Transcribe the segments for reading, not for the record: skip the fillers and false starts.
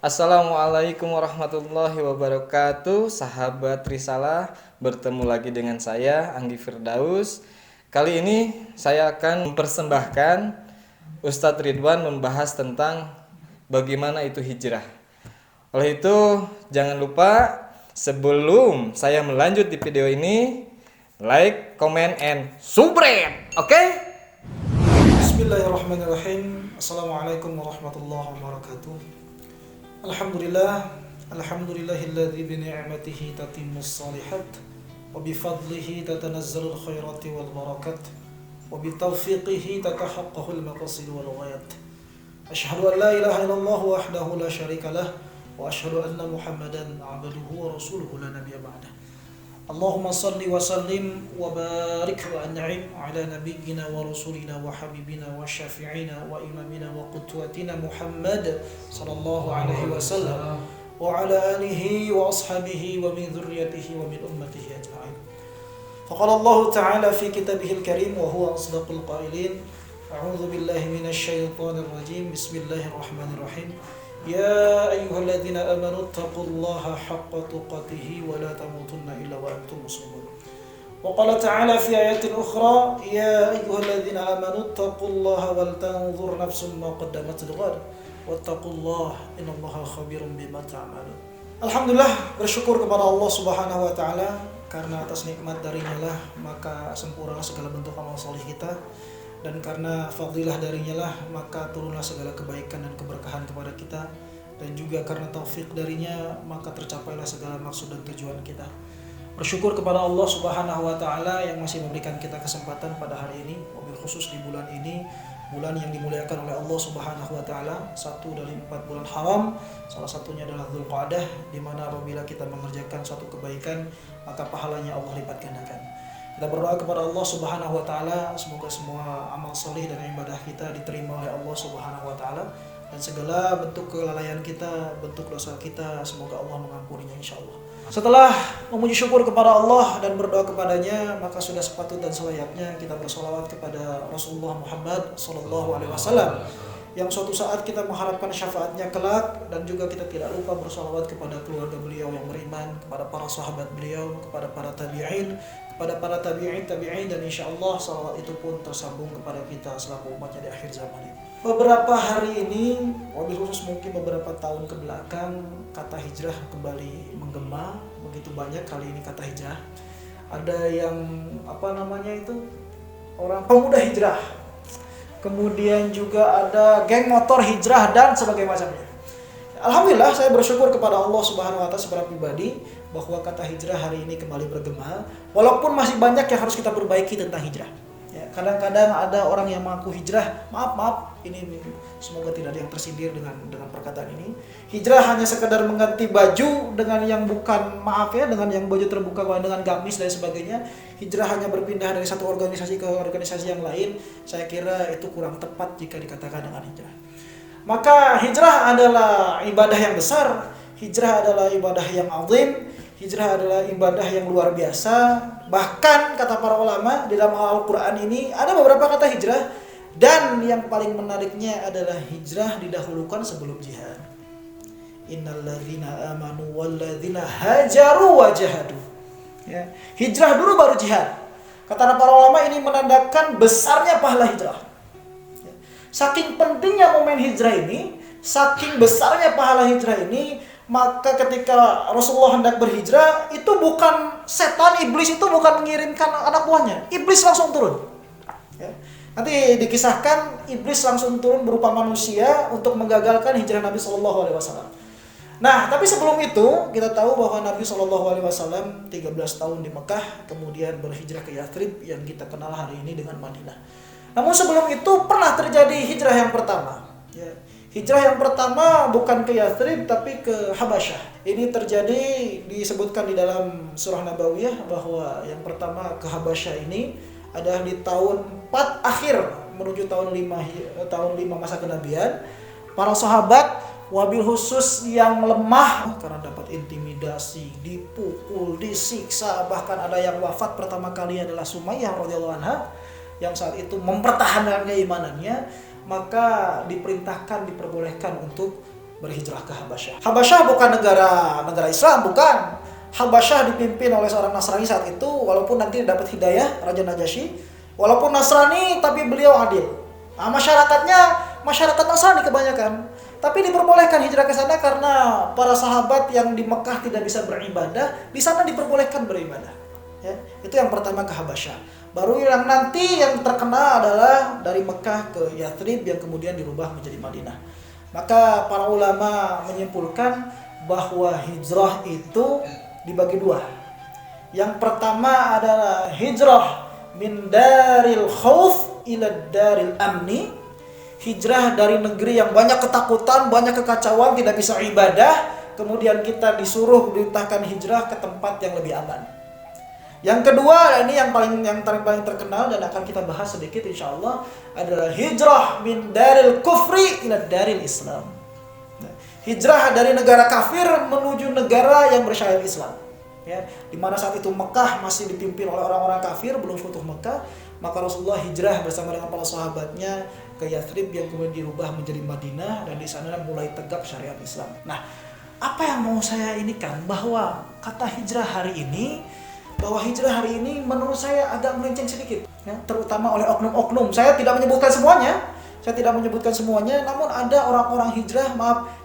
Assalamualaikum warahmatullahi wabarakatuh. Sahabat Risalah, bertemu lagi dengan saya Anggi Firdaus. Kali ini saya akan mempersembahkan Ustadz Ridwan membahas tentang bagaimana itu hijrah. Oleh itu, jangan lupa sebelum saya melanjut di video ini, like, comment, and subscribe. Oke? Bismillahirrahmanirrahim. Assalamualaikum warahmatullahi wabarakatuh. Alhamdulillahilladzi bi ni'matihi tatimmus shalihat wa bi fadlihi tatanazzalul khairati wal barakat wa bi tawfiqihi tatahaqqaqul maqasid wal ghayat. Asyhadu an la ilaha illallah wahdahu la syarika lah wa asyhadu anna Muhammadan 'abduhu wa rasuluhu la nabiyya ba'dah. Allahumma salli wa sallim wa barik wa an'im ala nabiyyina wa rasulina wa habibina wa syafi'ina wa imamina wa qudwatina Muhammad sallallahu alaihi wasallam wa ala alihi wa ashabihi wa min dhurriyyatihi wa min ummatihi ajma'in. Faqala Allah ta'ala fi kitabihil karim wa huwa asdaqul qailin. A'udzu billahi minasy syaithanir rajim. Bismillahirrahmanirrahim. يا أيها الذين آمنوا اتقوا الله حق تقاته ولا تموتن إلا وأنتم مسلمون. وقال تعالى في آيات أخرى يا أيها الذين آمنوا اتقوا الله ولتنظر نفس ما قدمت لغد واتقوا الله إن الله خبير بما تعملون. Alhamdulillah, bersyukur kepada Allah Subhanahu wa taala karena atas nikmat darinya lah maka sempurnalah segala bentuk amal saleh kita. Dan karena fadilah darinya lah maka turunlah segala kebaikan dan keberkahan kepada kita. Dan juga karena taufik darinya maka tercapailah segala maksud dan tujuan kita. Bersyukur kepada Allah Subhanahu wa taala yang masih memberikan kita kesempatan pada hari ini, wabil khusus di bulan ini, bulan yang dimuliakan oleh Allah Subhanahu wa taala, satu dari 4 bulan haram, salah satunya adalah Dzulqa'dah, di mana apabila kita mengerjakan suatu kebaikan maka pahalanya Allah lipat gandakan. Kita berdoa kepada Allah Subhanahu wa taala semoga semua amal saleh dan ibadah kita diterima oleh Allah Subhanahu wa taala dan segala bentuk kelalaian kita, bentuk dosa kita semoga Allah mengampuninya insyaallah. Setelah memuji syukur kepada Allah dan berdoa kepadanya, maka sudah sepatut dan selayaknya kita bersolawat kepada Rasulullah Muhammad sallallahu alaihi wasallam yang suatu saat kita mengharapkan syafaatnya kelak, dan juga kita tidak lupa bersolawat kepada keluarga beliau yang beriman, kepada para sahabat beliau, kepada para tabi'in, kepada para tabi'in, dan insyaallah salawat itu pun tersambung kepada kita selaku umatnya di akhir zaman ini. Beberapa hari ini, wabil khusus mungkin beberapa tahun ke belakang, kata hijrah kembali menggema. Begitu banyak kali ini kata hijrah. Ada yang orang pemuda hijrah. Kemudian juga ada geng motor hijrah dan sebagainya macamnya. Alhamdulillah, saya bersyukur kepada Allah Subhanahu wa taala secara pribadi bahwa kata hijrah hari ini kembali bergema, walaupun masih banyak yang harus kita perbaiki tentang hijrah. Ya, kadang-kadang ada orang yang mengaku hijrah, maaf, ini semoga tidak ada yang tersindir dengan perkataan ini. Hijrah hanya sekedar mengganti baju dengan yang bukan dengan yang baju terbuka dengan gamis dan sebagainya. Hijrah hanya berpindah dari satu organisasi ke organisasi yang lain. Saya kira itu kurang tepat jika dikatakan dengan hijrah. Maka hijrah adalah ibadah yang besar, hijrah adalah ibadah yang azim, hijrah adalah ibadah yang luar biasa. Bahkan kata para ulama di dalam Al-Quran ini ada beberapa kata hijrah, dan yang paling menariknya adalah hijrah didahulukan sebelum jihad. Innalladzina amanu walladzina hajaru wa jahadu. Ya, hijrah dulu baru jihad. Kata para ulama ini menandakan besarnya pahala hijrah. Ya, saking pentingnya momen hijrah ini, saking besarnya pahala hijrah ini, maka ketika Rasulullah hendak berhijrah, itu bukan setan, iblis itu bukan mengirimkan anak buahnya. Iblis langsung turun. Ya. Nanti dikisahkan iblis langsung turun berupa manusia untuk menggagalkan hijrah Nabi Shallallahu Alaihi Wasallam. Nah, tapi sebelum itu kita tahu bahwa Nabi Shallallahu Alaihi Wasallam 13 tahun di Mekah, kemudian berhijrah ke Yathrib yang kita kenal hari ini dengan Madinah. Namun sebelum itu pernah terjadi hijrah yang pertama. Ya. Hijrah yang pertama bukan ke Yathrib tapi ke Habasyah. Ini terjadi disebutkan di dalam surah Nabawiyah bahwa yang pertama ke Habasyah ini adalah di tahun 4 akhir menuju tahun 5 masa kenabian. Para sahabat wabil khusus yang lemah karena dapat intimidasi, dipukul, disiksa, bahkan ada yang wafat pertama kali adalah Sumayyah radhiyallahu anha yang saat itu mempertahankan keimanannya, maka diperintahkan, diperbolehkan untuk berhijrah ke Habasyah. Habasyah bukan negara Islam, bukan. Habasyah dipimpin oleh seorang Nasrani saat itu, walaupun nanti dapat hidayah Raja Najasyi, walaupun Nasrani tapi beliau adil. Nah, masyarakatnya masyarakat Nasrani kebanyakan, tapi diperbolehkan hijrah ke sana karena para sahabat yang di Mekah tidak bisa beribadah, di sana diperbolehkan beribadah. Ya, itu yang pertama ke Habasyah. Baru yang nanti yang terkenal adalah dari Mekah ke Yathrib yang kemudian dirubah menjadi Madinah. Maka para ulama menyimpulkan bahwa hijrah itu dibagi dua. Yang pertama adalah hijrah min daril khauf ila daril amni. Hijrah dari negeri yang banyak ketakutan, banyak kekacauan, tidak bisa ibadah, kemudian kita disuruh diutahkan hijrah ke tempat yang lebih aman. Yang kedua, ini yang paling terkenal dan akan kita bahas sedikit insyaallah, adalah hijrah min daril kufri ila daril Islam. Hijrah dari negara kafir menuju negara yang bersyariat Islam. Ya, di mana saat itu Mekah masih dipimpin oleh orang-orang kafir, belum futuh Mekah, maka Rasulullah hijrah bersama dengan para sahabatnya ke Yathrib yang kemudian dirubah menjadi Madinah, dan di sana mulai tegak syariat Islam. Nah, apa yang mau saya ini kan bahwa kata hijrah hari ini, menurut saya agak melenceng sedikit, ya, terutama oleh oknum-oknum. Saya tidak menyebutkan semuanya, namun ada orang-orang hijrah,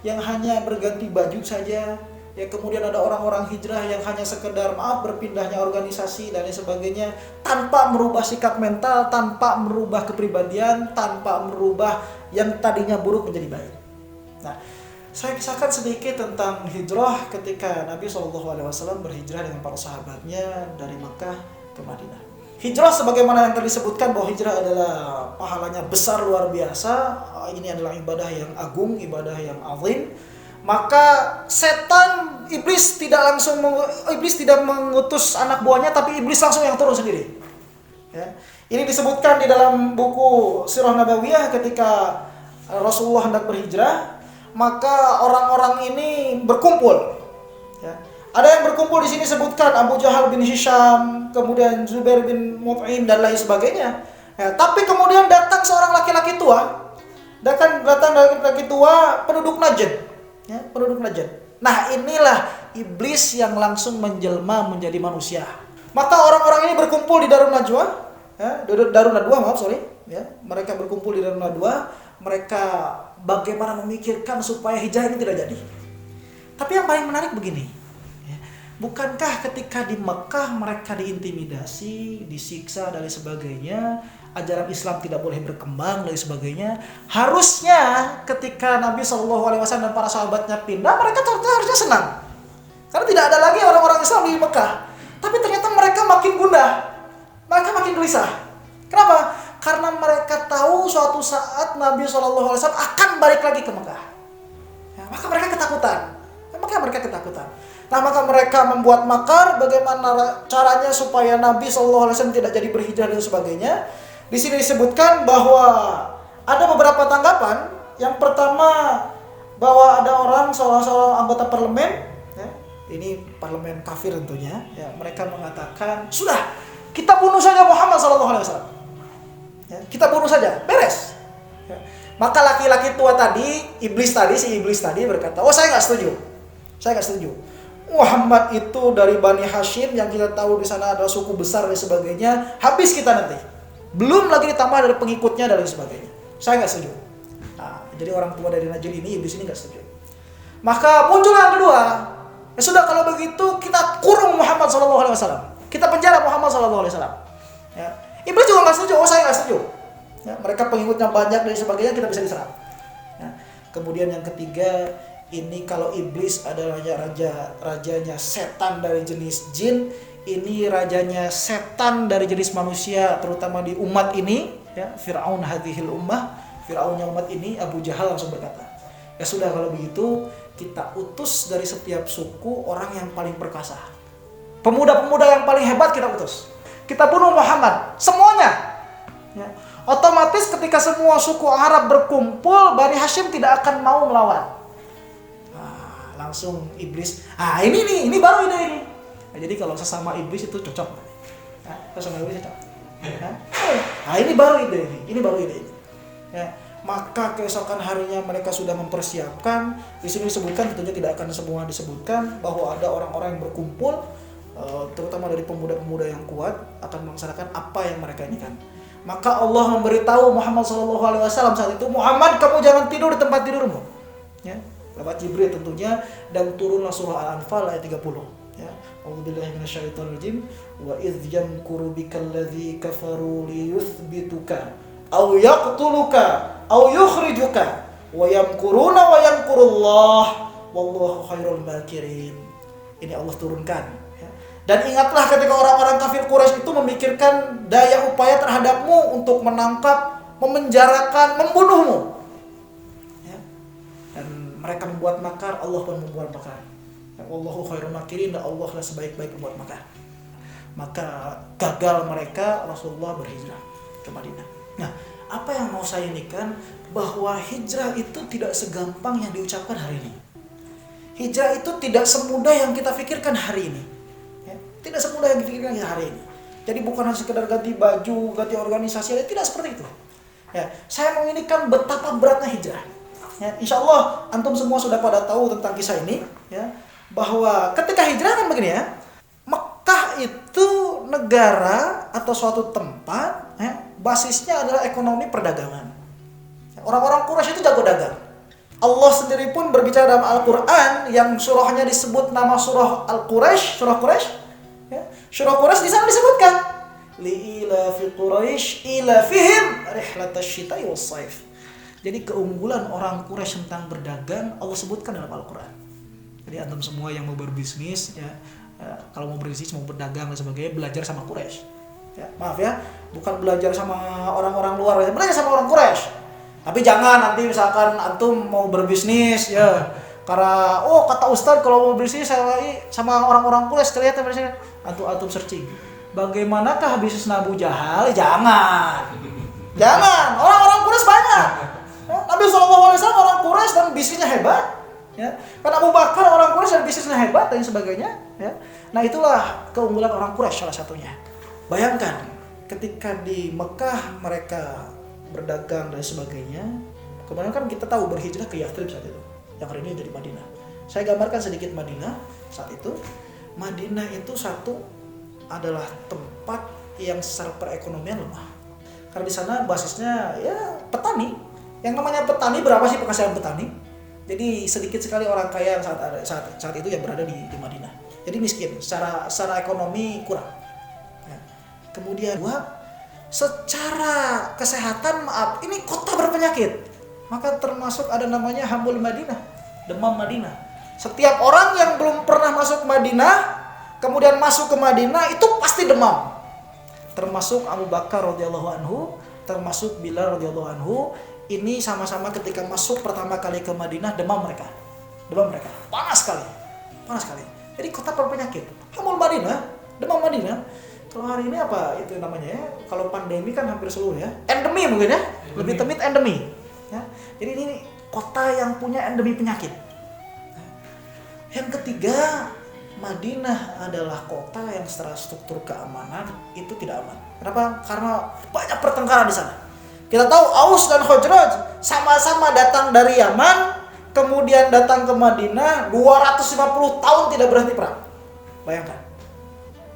yang hanya berganti baju saja. Ya, kemudian ada orang-orang hijrah yang hanya sekedar berpindahnya organisasi dan lain sebagainya, tanpa merubah sikap mental, tanpa merubah kepribadian, tanpa merubah yang tadinya buruk menjadi baik. Nah, saya kisahkan sedikit tentang hijrah ketika Nabi SAW berhijrah dengan para sahabatnya dari Makkah ke Madinah. Hijrah sebagaimana yang tadi disebutkan bahwa hijrah adalah pahalanya besar luar biasa. Ini adalah ibadah yang agung, ibadah yang azim. Maka setan, iblis tidak mengutus anak buahnya, tapi iblis langsung yang turun sendiri. Ya. Ini disebutkan di dalam buku Sirah Nabawiyah ketika Rasulullah hendak berhijrah, maka orang-orang ini berkumpul. Ya. Ada yang berkumpul di sini sebutkan Abu Jahal bin Hisham, kemudian Zubair bin Mut'im dan lain sebagainya. Ya. Tapi kemudian datang seorang laki-laki tua, penduduk Najd. Ya, penduduk Najd. Nah, inilah iblis yang langsung menjelma menjadi manusia. Maka orang-orang ini berkumpul di Darun Najwa, ya, ya. Mereka berkumpul di Darun Najwa, mereka bagaimana memikirkan supaya hijrah ini tidak jadi. Tapi yang paling menarik begini, ya, bukankah ketika di Mekah mereka diintimidasi, disiksa dan lain sebagainya, ajaran Islam tidak boleh berkembang dan sebagainya. Harusnya ketika Nabi SAW dan para sahabatnya pindah, mereka harusnya senang, karena tidak ada lagi orang-orang Islam di Mekah. Tapi ternyata mereka makin gundah, mereka makin gelisah. Kenapa? Karena mereka tahu suatu saat Nabi SAW akan balik lagi ke Mekah. Ya, maka mereka ketakutan. Nah, maka mereka membuat makar bagaimana caranya supaya Nabi SAW tidak jadi berhijrah dan sebagainya. Di sini disebutkan bahwa ada beberapa tanggapan. Yang pertama, bahwa ada seorang anggota parlemen, ya, ini parlemen kafir tentunya, ya, mereka mengatakan, sudah, kita bunuh saja Muhammad SAW. Ya, kita bunuh saja, beres. Ya. Maka laki-laki tua tadi, si iblis tadi berkata, saya nggak setuju. Muhammad itu dari Bani Hashim yang kita tahu di sana adalah suku besar dan sebagainya, habis kita nanti. Belum lagi ditambah dari pengikutnya dan sebagainya. Saya nggak setuju. Nah, jadi orang tua dari Najd ini, iblis ini nggak setuju. Maka muncul yang kedua. Ya sudah, kalau begitu kita kurung Muhammad SAW. Kita penjara Muhammad SAW. Ya. Iblis juga nggak setuju. Saya nggak setuju. Ya, mereka pengikutnya banyak dan sebagainya, kita bisa diserang. Ya. Kemudian yang ketiga, ini kalau iblis adalah rajanya setan dari jenis jin, ini rajanya setan dari jenis manusia, terutama di umat ini, ya, Fir'aun hadhil ummah, Fir'aunnya umat ini, Abu Jahal langsung berkata, ya sudah, kalau begitu kita utus dari setiap suku orang yang paling perkasa, pemuda-pemuda yang paling hebat kita utus, kita bunuh Muhammad semuanya. Ya. Otomatis ketika semua suku Arab berkumpul, Bani Hashim tidak akan mau melawan. Nah, langsung iblis, ini baru ide ini. Nah, jadi kalau sesama iblis itu cocok. Sesama iblis cocok. Ini baru ide ini. Ya. maka keesokan harinya mereka sudah mempersiapkan. Di sini disebutkan, tentunya tidak akan semua disebutkan, bahwa ada orang-orang yang berkumpul, terutama dari pemuda-pemuda yang kuat, akan melaksanakan apa yang mereka inginkan. Maka Allah memberitahu Muhammad SAW saat itu, Muhammad, kamu jangan tidur di tempat tidurmu. Ya, lewat Jibril tentunya, dan turunlah surah Al-Anfal ayat 30. Ya, A'udzubillahi minasyaitonirrajim. Wa idz yamkuru bikal ladzi kafaru liyuthbituka aw yaqtuluka aw yukhrijuka wa yamkuruna wa yamkurullah wallahu khairul makirin. Ini Allah turunkan, ya. Dan ingatlah ketika orang-orang kafir Quraisy itu memikirkan daya upaya terhadapmu untuk menangkap, memenjarakan, membunuhmu, ya. Dan mereka membuat makar, Allah pun membuat makar. Wallahu khairul makirin, dan Allah adalah sebaik-baik pembuat makar. Maka gagal mereka, Rasulullah berhijrah ke Madinah. Nah, apa yang mau saya indikan, bahwa hijrah itu tidak segampang yang diucapkan hari ini. Hijrah itu tidak semudah yang kita pikirkan hari ini, ya, tidak semudah yang dipikirkan hari ini. Jadi bukan hanya sekedar ganti baju, ganti organisasi, tidak seperti itu. Ya, saya mau indikan betapa beratnya hijrah. Ya, insya Allah antum semua sudah pada tahu tentang kisah ini, ya, bahwa ketika hijrah kan begini, ya, Mekah itu negara atau suatu tempat, ya, basisnya adalah ekonomi perdagangan. Orang-orang Quraisy itu jago dagang. Allah sendiri pun berbicara dalam Al-Quran yang surahnya disebut nama surah Al-Quraisy, surah Quraisy. Ya, surah Quraisy di sana disebutkan li'ilafi Quraisy ilafihim rihlatash syita'i was-shaif. Jadi keunggulan orang Quraisy tentang berdagang Allah sebutkan dalam Al-Quran. Jadi antum semua yang mau berbisnis, ya, kalau mau berbisnis, mau berdagang dan sebagainya, belajar sama Quraisy. Ya, maaf ya, bukan belajar sama orang-orang luar, belajar sama orang Quraisy. Tapi jangan nanti misalkan antum mau berbisnis, ya, karena kata Ustadz kalau mau berbisnis sama orang-orang Quraisy, kelihatan antum searching. Bagaimanakah bisnis Abu Jahal? Jangan. Orang-orang Quraisy banyak. Ya, Nabi SAW orang Quraisy dan bisnisnya hebat. Ya, kan Abu Bakar orang Quraisy dan bisnisnya hebat dan sebagainya. Ya. Nah, itulah keunggulan orang Quraisy salah satunya. Bayangkan ketika di Mekah mereka berdagang dan sebagainya. Kemudian kan kita tahu berhijrah ke Yathrib saat itu, yang hari ini jadi Madinah. Saya gambarkan sedikit Madinah saat itu. Madinah itu satu adalah tempat yang secara perekonomian lemah. Karena di sana basisnya ya petani. Yang namanya petani, berapa sih penghasilan petani? Jadi sedikit sekali orang kaya saat itu yang berada di Madinah. Jadi miskin, secara ekonomi kurang. Ya. Kemudian secara kesehatan, maaf, ini kota berpenyakit. Maka termasuk ada namanya Hamul Madinah, demam Madinah. Setiap orang yang belum pernah masuk Madinah, kemudian masuk ke Madinah, itu pasti demam. Termasuk Abu Bakar radhiyallahu anhu, termasuk Bilal radhiyallahu anhu. Ini sama-sama ketika masuk pertama kali ke Madinah, demam mereka. Panas sekali. Jadi kota berpenyakit. Hamul Madinah, demam Madinah. Kalau hari ini apa itu namanya, ya? Kalau pandemi kan hampir seluruh, ya. Endemi mungkin, ya. Lebih temit endemi. Ya. Jadi ini kota yang punya endemi penyakit. Yang ketiga, Madinah adalah kota yang secara struktur keamanan itu tidak aman. Kenapa? Karena banyak pertengkaran di sana. Kita tahu Aus dan Khazraj sama-sama datang dari Yaman, kemudian datang ke Madinah, 250 tahun tidak berhenti perang. Bayangkan.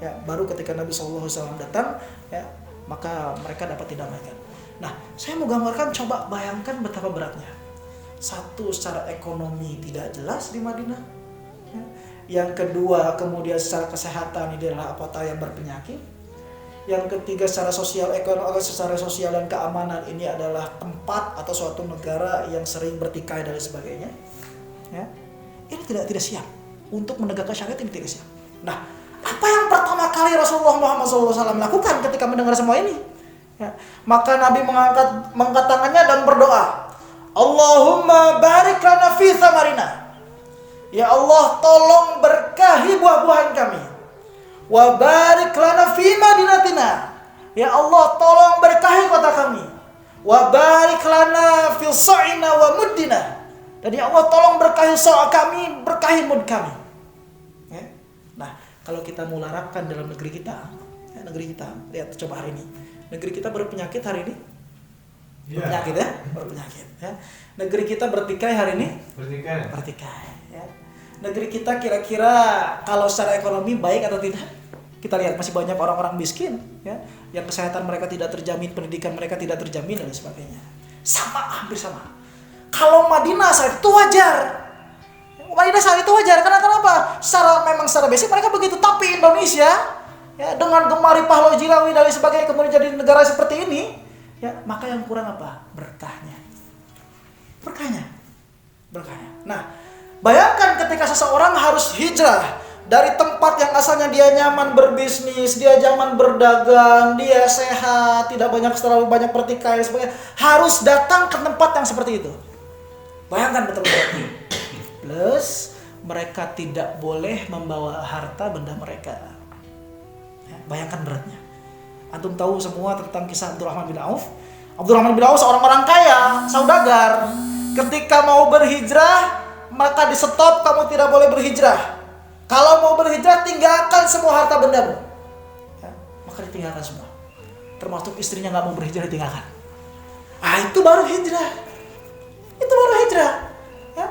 Ya, baru ketika Nabi SAW datang, ya, maka mereka dapat didamaikan. Nah, saya mau gambarkan, coba bayangkan betapa beratnya. Satu, secara ekonomi tidak jelas di Madinah. Ya. Yang kedua, kemudian secara kesehatan ini adalah kota yang berpenyakit. Yang ketiga, secara sosial dan keamanan ini adalah tempat atau suatu negara yang sering bertikai dan sebagainya. Ya. Ini tidak siap untuk menegakkan syariat, ini tidak siap. Nah, apa yang pertama kali Rasulullah Muhammad SAW lakukan ketika mendengar semua ini? Ya, maka Nabi mengangkat tangannya dan berdoa, Allahumma barik lana fi thamarina. Ya Allah, tolong berkahi buah-buahan kami. Wa barik lana fi madinatina. Ya Allah, tolong berkahi kota kami. Wa barik lana fi sa'ina wa muddina. Dan ya Allah, tolong berkahi sa' kami, berkahi mud kami. Ya. Nah, kalau kita mau larapkan dalam negeri kita, lihat coba hari ini. Negeri kita berpenyakit hari ini. Berpenyakit ya, berpenyakit ya. Negeri kita bertikai hari ini? Bertikai ya. Negeri kita kira-kira kalau secara ekonomi baik atau tidak? Kita lihat masih banyak orang-orang miskin ya, yang kesehatan mereka tidak terjamin, pendidikan mereka tidak terjamin dan sebagainya. Hampir sama. Kalau Madinah saat itu wajar. Madinah saat itu wajar karena kenapa? Secara basic mereka begitu, tapi Indonesia ya dengan gemari Pahlawi Jilawi dan sebagainya kemudian jadi negara seperti ini, ya maka yang kurang apa? Berkahnya. Nah, bayangkan ketika seseorang harus hijrah dari tempat yang asalnya dia nyaman berbisnis, dia nyaman berdagang, dia sehat, tidak terlalu banyak pertikaian dan sebagainya, harus datang ke tempat yang seperti itu. Bayangkan betul-betul. Plus mereka tidak boleh membawa harta benda mereka. Ya, bayangkan beratnya. Antum tahu semua tentang kisah Abdurrahman bin Auf. Abdurrahman bin Auf seorang orang kaya, saudagar. Ketika mau berhijrah, maka di stop, kamu tidak boleh berhijrah. Kalau mau berhijrah, tinggalkan semua harta bendamu. Ya, maka ditinggalkan semua. Termasuk istrinya nggak mau berhijrah, ditinggalkan. Itu baru hijrah. Ya.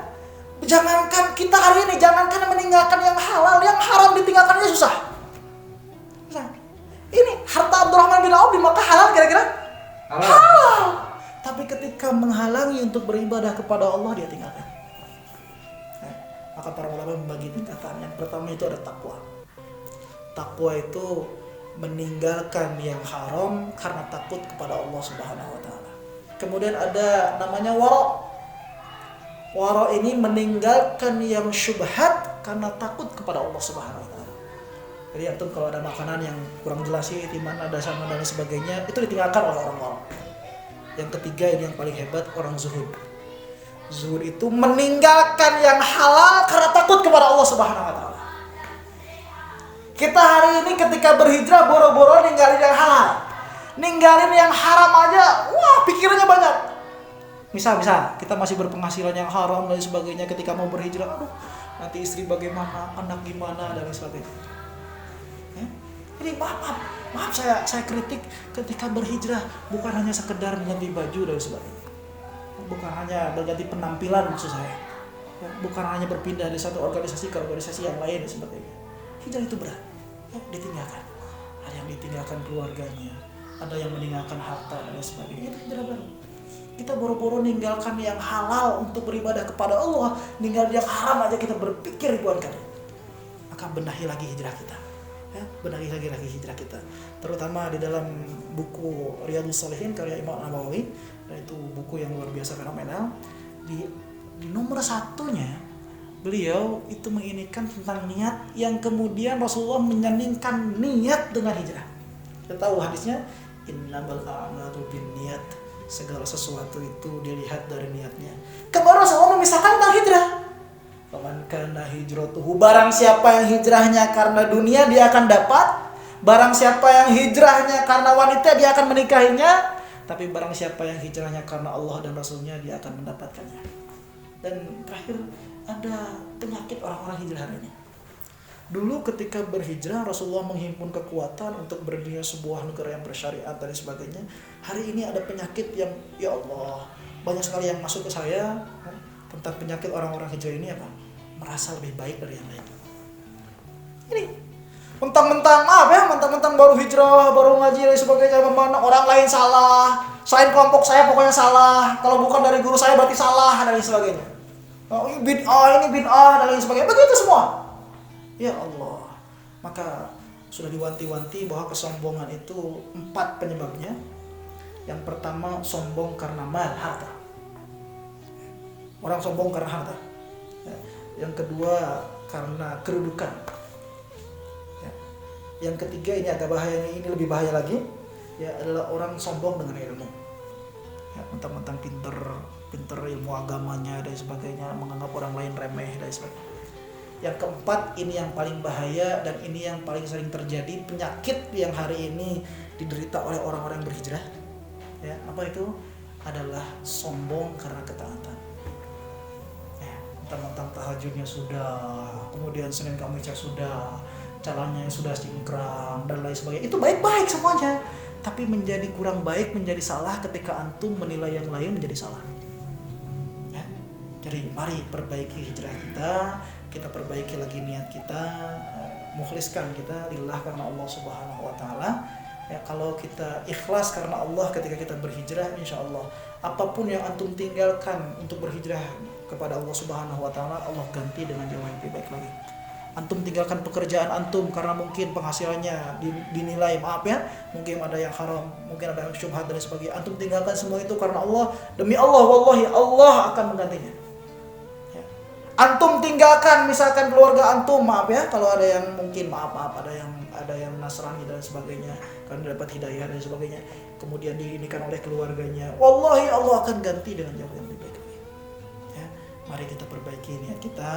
Jangankan kita hari ini, jangankan meninggalkan yang halal, yang haram ditinggalkannya susah. Ini harta Abdurrahman bin Auf di Makkah halal kira-kira? Halal. Tapi ketika menghalangi untuk beribadah kepada Allah, dia tinggalkan. Maka para ulama membagi tingkatan. Yang pertama itu ada takwa. Takwa itu meninggalkan yang haram karena takut kepada Allah Subhanahu wa taala. Kemudian ada namanya wara'. Wara' ini meninggalkan yang syubhat karena takut kepada Allah Subhanahu wa taala. Jadi antum kalau ada makanan yang kurang jelas di mana ada sama dan sebagainya, itu ditinggalkan oleh orang wara'. Yang ketiga ini yang paling hebat, orang zuhud. Zuhud itu meninggalkan yang halal karena takut kepada Allah Subhanahu wa taala. Kita hari ini ketika berhijrah boro-boro ninggalin yang halal. Ninggalin yang haram aja, pikirannya banyak. Misal kita masih berpenghasilan yang haram dan sebagainya, ketika mau berhijrah, nanti istri bagaimana, anak gimana dan sebagainya. Ya? Jadi maaf saya kritik ketika berhijrah bukan hanya sekedar mengganti baju dan sebagainya. Bukan hanya berganti penampilan maksud saya. Ya, bukan hanya berpindah dari satu organisasi ke organisasi yang lain dan sebagainya. Hijrah itu berat. Ya, ditinggalkan. Ada yang ditinggalkan keluarganya, ada yang meninggalkan harta dan sebagainya. Itu hijrah baru. Kita boro-boro ninggalkan yang halal untuk beribadah kepada Allah, ninggalkan yang haram aja kita berpikir ribuan kali. Maka benahi lagi hijrah kita. Ya, benahi lagi hijrah kita. Terutama di dalam buku Riyadhus Shalihin karya Imam Nawawi, dan itu buku yang luar biasa fenomenal. Di nomor 1-nya beliau itu menginikan tentang niat, yang kemudian Rasulullah menyandingkan niat dengan hijrah. Kita tahu hadisnya, innamal a'malu binniyat, segala sesuatu itu dilihat dari niatnya. Kemudian Rasulullah memisahkan tentang hijrah. Faman kana hijratuhu, barang siapa yang hijrahnya karena dunia dia akan dapat, barang siapa yang hijrahnya karena wanita dia akan menikahinya, tapi barang siapa yang hijrahnya karena Allah dan Rasulnya dia akan mendapatkannya. Dan terakhir ada penyakit orang-orang hijrah hari ini. Dulu ketika berhijrah Rasulullah menghimpun kekuatan untuk berdirinya sebuah negara yang bersyariat dan sebagainya. Hari ini ada penyakit yang ya Allah banyak sekali yang masuk ke saya tentang penyakit orang-orang hijrah ini apa? Merasa lebih baik dari yang lain. Ini mentang-mentang mentang-mentang baru hijrah, baru ngaji dan sebagainya, memandang orang lain salah, selain kelompok saya pokoknya salah, kalau bukan dari guru saya berarti salah dan lain sebagainya. Ini bid'ah dan lain sebagainya. Begitu semua. Ya Allah. Maka sudah diwanti-wanti bahwa kesombongan itu 4 penyebabnya. Yang pertama sombong karena mal, harta. Orang sombong karena harta. Yang kedua karena kedudukan. Yang ketiga ini agak bahaya, ini lebih bahaya lagi, ya adalah orang sombong dengan ilmu. Ya, mentang-mentang pinter ilmu agamanya dan sebagainya, menganggap orang lain remeh dan sebagainya. Yang keempat ini yang paling bahaya dan ini yang paling sering terjadi, penyakit yang hari ini diderita oleh orang-orang yang berhijrah. Ya, apa itu? Adalah sombong karena ketaatan. Ya, mentang-mentang tahajudnya sudah, kemudian Senin Kamis sudah, calonnya sudah singkrang dan lain sebagainya, itu baik-baik semuanya, tapi menjadi kurang baik, menjadi salah ketika antum menilai yang lain menjadi salah. Ya. Jadi mari perbaiki hijrah kita perbaiki lagi niat kita, mukhliskan kita lillah karena Allah Subhanahu wa taala. Ya, kalau kita ikhlas karena Allah ketika kita berhijrah, insya Allah apapun yang antum tinggalkan untuk berhijrah kepada Allah Subhanahu wa taala, Allah ganti dengan jalan yang lebih baik lagi. Antum tinggalkan pekerjaan antum karena mungkin penghasilannya dinilai, maaf ya, mungkin ada yang haram, mungkin ada yang syubhat dan sebagainya. Antum tinggalkan semua itu karena Allah, demi Allah, wallahi Allah akan menggantinya. Antum tinggalkan misalkan keluarga antum, maaf ya, kalau ada yang mungkin maaf ada yang Nasrani dan sebagainya karena dapat hidayah dan sebagainya, kemudian diinikan oleh keluarganya, wallahi Allah akan ganti dengan jauh yang lebih baik lagi. Ya, mari kita perbaiki niat kita,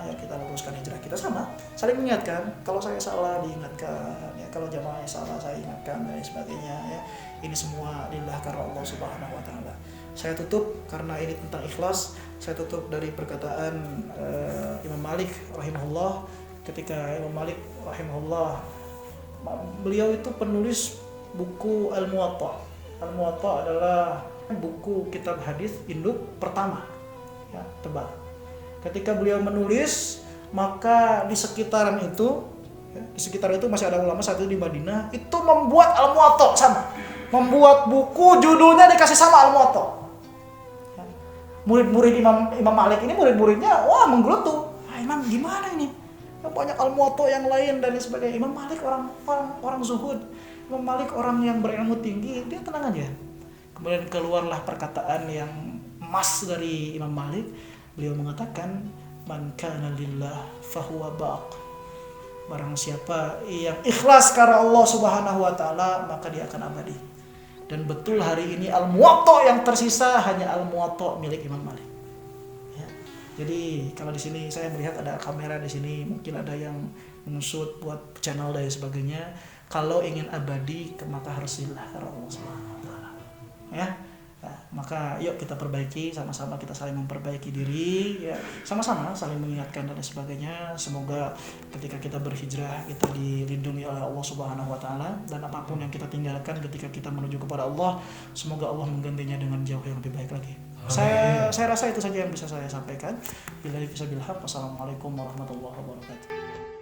ya, kita luruskan hijrah kita, sama saling mengingatkan. Kalau saya salah diingatkan, ya, kalau jamaahnya salah saya ingatkan dan sebagainya. Ya, ini semua lillah karena Allah Subhanahu wa taala. Saya tutup karena ini tentang ikhlas. Saya tutup dari perkataan Imam Malik rahimahullah. Ketika Imam Malik rahimahullah, beliau itu penulis buku Al-Muwatta. Al-Muwatta adalah buku kitab hadis induk pertama, ya, tebal. Ketika beliau menulis, maka di sekitaran itu masih ada ulama saat itu di Madinah itu membuat Al-Muwatta sama, membuat buku judulnya dikasih sama Al-Muwatta. Murid-murid Imam Malik ini, murid-muridnya wah menggerutu, Imam gimana ini, banyak Al-Muwatta yang lain dan sebagainya. Imam Malik orang zuhud, Imam Malik orang yang berilmu tinggi, dia tenang aja. Kemudian keluarlah perkataan yang emas dari Imam Malik. Beliau mengatakan, man kana lillah fahuwa baq. Barang siapa yang ikhlas karena Allah Subhanahu wa taala, maka dia akan abadi. Dan betul hari ini Al-Muwatta yang tersisa hanya Al-Muwatta milik Imam Malik. Ya. Jadi kalau di sini saya melihat ada kamera di sini, mungkin ada yang mengusut buat channel dan sebagainya. Kalau ingin abadi, maka harus lillah karena Allah Subhanahu wa taala. Ya. Nah, maka yuk kita perbaiki, sama-sama kita saling memperbaiki diri, ya, sama-sama saling mengingatkan dan sebagainya. Semoga ketika kita berhijrah kita dilindungi oleh Allah Subhanahu wa taala, dan apapun yang kita tinggalkan ketika kita menuju kepada Allah, semoga Allah menggantinya dengan jauh yang lebih baik lagi. Saya rasa itu saja yang bisa saya sampaikan. Billahi fisabilillah. Wassalamualaikum warahmatullahi wabarakatuh.